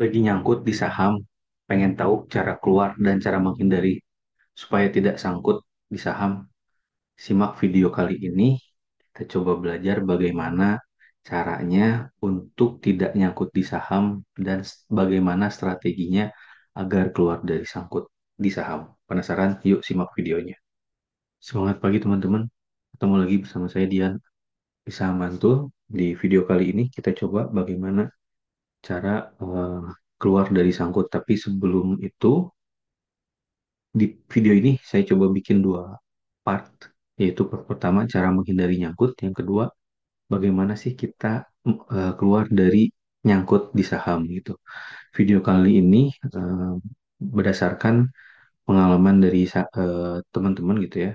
Lagi nyangkut di saham, pengen tahu cara keluar dan cara menghindari supaya tidak sangkut di saham. Simak video kali ini, kita coba belajar bagaimana caranya untuk tidak nyangkut di saham dan bagaimana strateginya agar keluar dari sangkut di saham. Penasaran? Yuk simak videonya. Semangat pagi teman-teman. Ketemu lagi bersama saya Dian di Saham Mantul. Di video kali ini kita coba bagaimana cara keluar dari sangkut. Tapi sebelum itu, di video ini saya coba bikin dua part, yaitu part pertama cara menghindari nyangkut, yang kedua bagaimana sih kita keluar dari nyangkut di saham gitu. Video kali ini eh, berdasarkan pengalaman dari teman-teman gitu ya.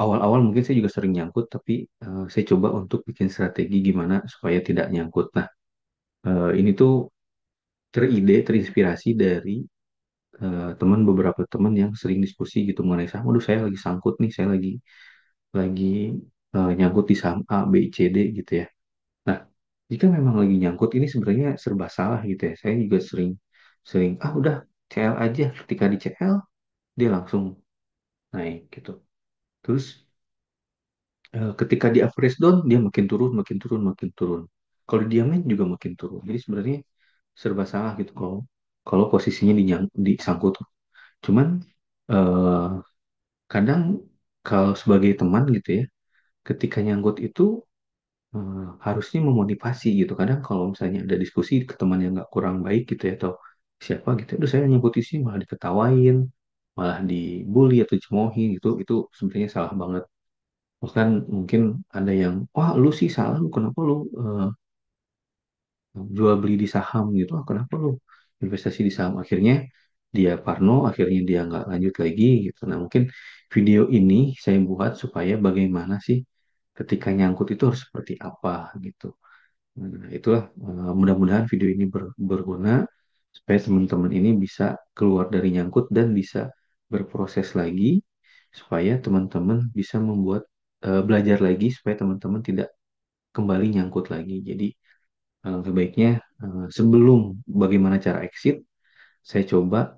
Awal-awal mungkin saya juga sering nyangkut, tapi saya coba untuk bikin strategi gimana supaya tidak nyangkut. Nah, ini tuh terinspirasi dari beberapa teman yang sering diskusi gitu mengenai saham. Aduh, saya lagi sangkut nih, saya lagi nyangkut di saham A, B, C, D gitu ya. Nah, jika memang lagi nyangkut ini sebenarnya serba salah gitu ya. Saya juga sering sering udah CL aja. Ketika di CL dia langsung naik gitu. Terus ketika di average down dia makin turun, makin turun, makin turun. Kalau diamin juga makin turun. Jadi sebenarnya serba salah gitu kalau kalau posisinya disangkut. Cuman eh, kadang kalau sebagai teman gitu ya, ketika nyangkut itu harusnya memotivasi gitu. Kadang kalau misalnya ada diskusi ke teman yang nggak kurang baik gitu ya, atau siapa gitu, aduh saya nyangkut di sini malah diketawain, malah dibully atau dicemoohin gitu, itu sebenarnya salah banget. Bahkan mungkin ada yang, wah lu sih salah, lu kenapa lu jual beli di saham gitu, kenapa lu investasi di saham, akhirnya dia parno, akhirnya dia nggak lanjut lagi gitu. Nah mungkin video ini saya buat supaya bagaimana sih ketika nyangkut itu harus seperti apa gitu. Nah, itulah mudah-mudahan video ini berguna supaya teman-teman ini bisa keluar dari nyangkut dan bisa berproses lagi supaya teman-teman bisa belajar lagi supaya teman-teman tidak kembali nyangkut lagi. Jadi sebaiknya sebelum bagaimana cara exit, saya coba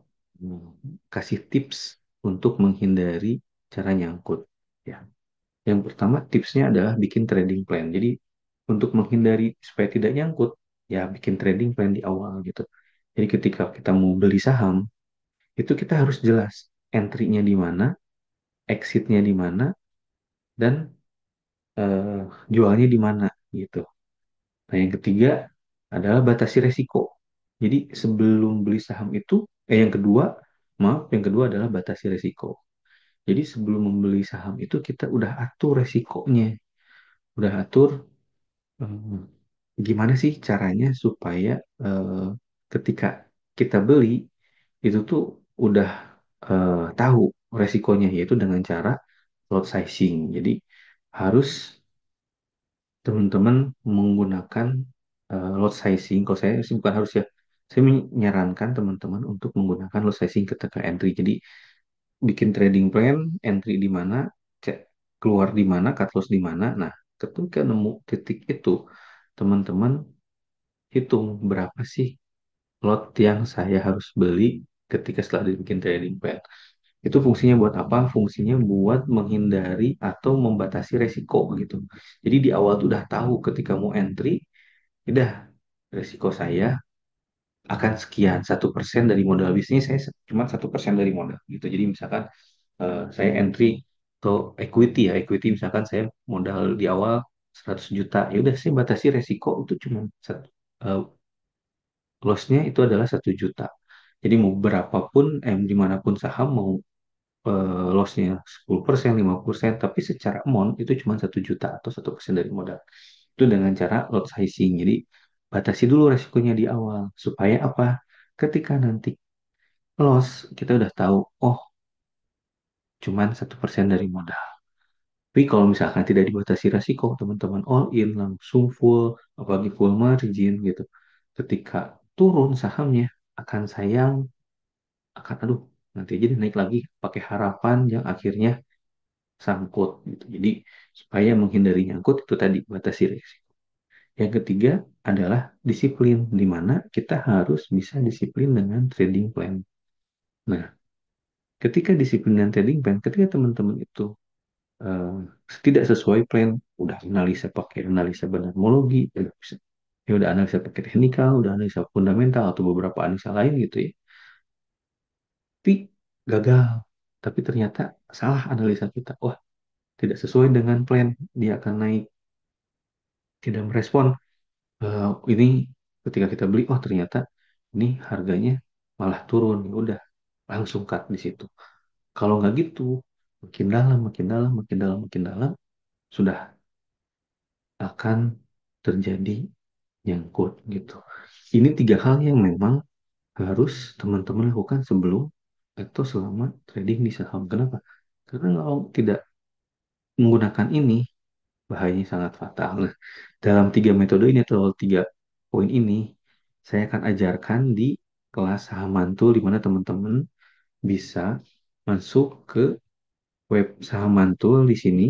kasih tips untuk menghindari cara nyangkut. Ya. Yang pertama tipsnya adalah bikin trading plan. Jadi untuk menghindari supaya tidak nyangkut, ya bikin trading plan di awal gitu. Jadi ketika kita mau beli saham, itu kita harus jelas entry-nya di mana, exit-nya di mana, dan eh, jualnya di mana gitu. Nah, yang ketiga adalah batasi resiko. Jadi sebelum beli saham itu, yang kedua, maaf, yang kedua adalah batasi resiko. Jadi sebelum membeli saham itu kita udah atur resikonya, udah atur eh, gimana sih caranya supaya eh, ketika kita beli itu tuh udah tahu resikonya, yaitu dengan cara lot sizing. Jadi harus teman-teman menggunakan lot sizing. Kalau saya sih bukan harus ya, saya menyarankan teman-teman untuk menggunakan lot sizing ketika entry. Jadi bikin trading plan, entry di mana, cek keluar di mana, cut loss di mana. Nah, ketika nemu titik itu, teman-teman hitung berapa sih lot yang saya harus beli ketika setelah dibikin trading plan. Itu fungsinya buat apa? Fungsinya buat menghindari atau membatasi resiko gitu. Jadi di awal tuh udah tahu ketika mau entry, udah resiko saya akan sekian, 1% dari modal bisnis saya cuma 1% dari modal gitu. Jadi misalkan saya entry atau equity ya, equity misalkan saya modal di awal 100 juta, ya udah saya batasi resiko itu cuma satu, lossnya itu adalah 1 juta. Jadi mau berapapun, dimanapun saham mau lossnya 10%, 5%, tapi secara amount itu cuma 1 juta atau 1% dari modal. Itu dengan cara lot sizing. Jadi batasi dulu resikonya di awal. Supaya apa? Ketika nanti loss, kita udah tahu, oh cuma 1% dari modal. Tapi kalau misalkan tidak dibatasi resiko, teman-teman all in, langsung full, apalagi full margin gitu. Ketika turun sahamnya, akan sayang, akan aduh, nanti aja dia naik lagi pakai harapan yang akhirnya sangkut gitu. Jadi supaya menghindari nyangkut itu tadi batasi risiko. Yang ketiga adalah disiplin, di mana kita harus bisa disiplin dengan trading plan. Nah, ketika disiplin dengan trading plan, ketika teman-teman itu eh, tidak sesuai plan, udah analisa pakai analisa benermologi, udah bisa, ya udah analisa pakai teknikal, udah analisa fundamental atau beberapa analisa lain gitu ya, tapi gagal. Tapi ternyata salah analisa kita. Wah, tidak sesuai dengan plan, dia akan naik, tidak merespon. Ini ketika kita beli, oh ternyata ini harganya malah turun. Ya udah, langsung cut di situ. Kalau nggak gitu, makin dalam, makin dalam, makin dalam, makin dalam, sudah akan terjadi nyangkut gitu. Ini tiga hal yang memang harus teman-teman lakukan sebelum atau selama trading di saham. Kenapa? Karena kalau tidak menggunakan ini, bahayanya sangat fatal. Nah, dalam tiga metode ini atau tiga poin ini, saya akan ajarkan di kelas saham mantul, di mana teman-teman bisa masuk ke web saham mantul di sini.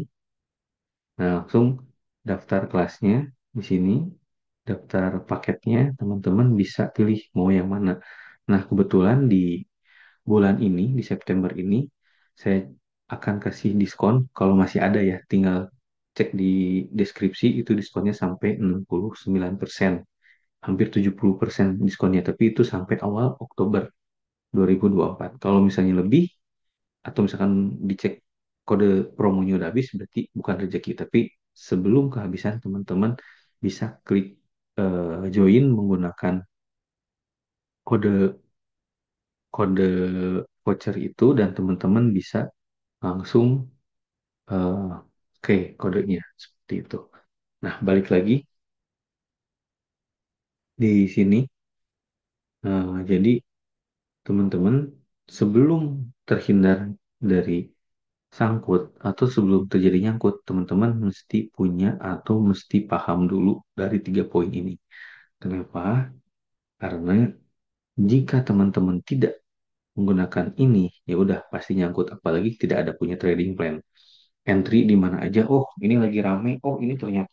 Nah, langsung daftar kelasnya di sini, daftar paketnya, teman-teman bisa pilih mau yang mana. Nah, kebetulan di bulan ini, di September ini, saya akan kasih diskon kalau masih ada ya, tinggal cek di deskripsi itu diskonnya sampai 69%, hampir 70% diskonnya, tapi itu sampai awal Oktober 2024. Kalau misalnya lebih, atau misalkan dicek kode promonya udah habis, berarti bukan rezeki. Tapi sebelum kehabisan, teman-teman bisa klik join menggunakan kode kode voucher itu, dan teman-teman bisa langsung oke kodenya seperti itu. Nah, balik lagi di sini. Jadi teman-teman sebelum terhindar dari sangkut atau sebelum terjadi nyangkut, teman-teman mesti punya atau mesti paham dulu dari tiga poin ini. Kenapa? Karena jika teman-teman tidak menggunakan ini, ya udah pasti nyangkut. Apalagi tidak ada punya trading plan. Entry di mana aja, oh ini lagi rame, oh ini ternyata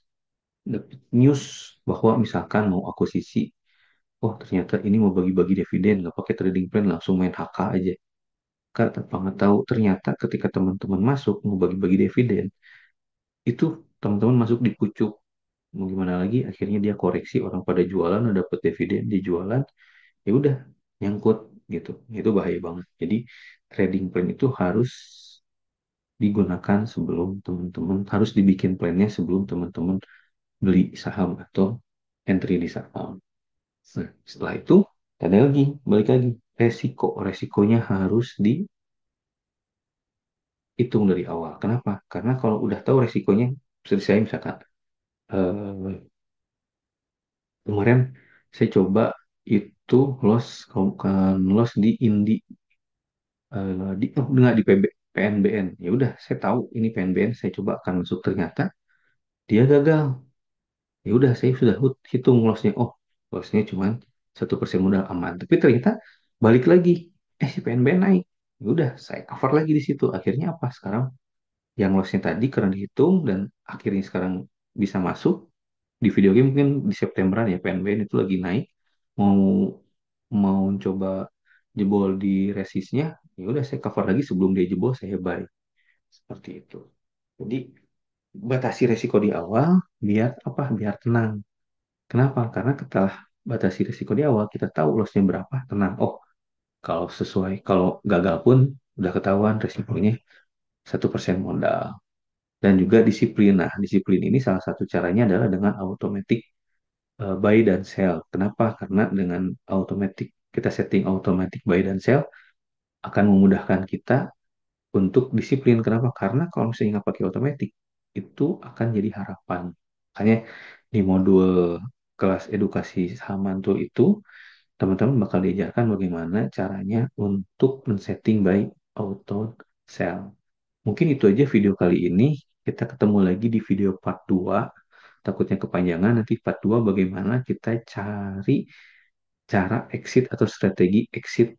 dapat news bahwa misalkan mau akuisisi, oh ternyata ini mau bagi-bagi dividen, nggak pakai trading plan, langsung main HK aja. Karena tanpa nggak tahu, ternyata ketika teman-teman masuk mau bagi-bagi dividen, itu teman-teman masuk di pucuk. Mau gimana lagi, akhirnya dia koreksi, orang pada jualan, udah dapet dividen, dijualan, ya udah nyangkut gitu. Itu bahaya banget. Jadi trading plan itu harus digunakan sebelum teman-teman, harus dibikin plannya sebelum teman-teman beli saham atau entry di saham. Nah, setelah itu ada lagi, balik lagi, resikonya harus dihitung dari awal. Kenapa? Karena kalau udah tahu resikonya, seperti saya misalkan eh, kemarin saya coba itu loss, bukan loss di Indi, di oh, enggak di PB, PNBN. Ya udah, saya tahu ini PNBN, saya coba akan masuk, ternyata dia gagal. Ya udah, saya sudah hitung lossnya. Oh, lossnya cuma 1% modal, aman. Tapi ternyata balik lagi, si PNBN naik. Ya udah, saya cover lagi di situ. Akhirnya apa? Sekarang yang lossnya tadi karena dihitung dan akhirnya sekarang bisa masuk di video game, mungkin di Septemberan ya PNBN itu lagi naik, mau mau coba jebol di resistnya, ya udah saya cover lagi sebelum dia jebol, saya buy seperti itu. Jadi batasi resiko di awal, biar apa, biar tenang. Kenapa? Karena setelah batasi resiko di awal, kita tahu lossnya berapa, tenang. Oh, kalau sesuai, kalau gagal pun udah ketahuan resikonya 1% modal. Dan juga disiplin. Nah, disiplin ini salah satu caranya adalah dengan automatic buy dan sell. Kenapa? Karena dengan automatic, kita setting automatic buy dan sell akan memudahkan kita untuk disiplin. Kenapa? Karena kalau misalnya nggak pakai automatic, itu akan jadi harapan. Makanya di modul kelas edukasi saham mantul itu, teman-teman bakal diajarkan bagaimana caranya untuk men-setting buy auto sell. Mungkin itu aja video kali ini. Kita ketemu lagi di video part 2. Takutnya kepanjangan, nanti part 2 bagaimana kita cari cara exit atau strategi exit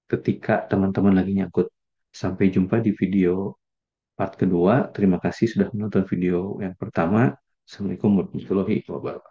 ketika teman-teman lagi nyangkut. Sampai jumpa di video part kedua. Terima kasih sudah menonton video yang pertama. Assalamualaikum warahmatullahi wabarakatuh.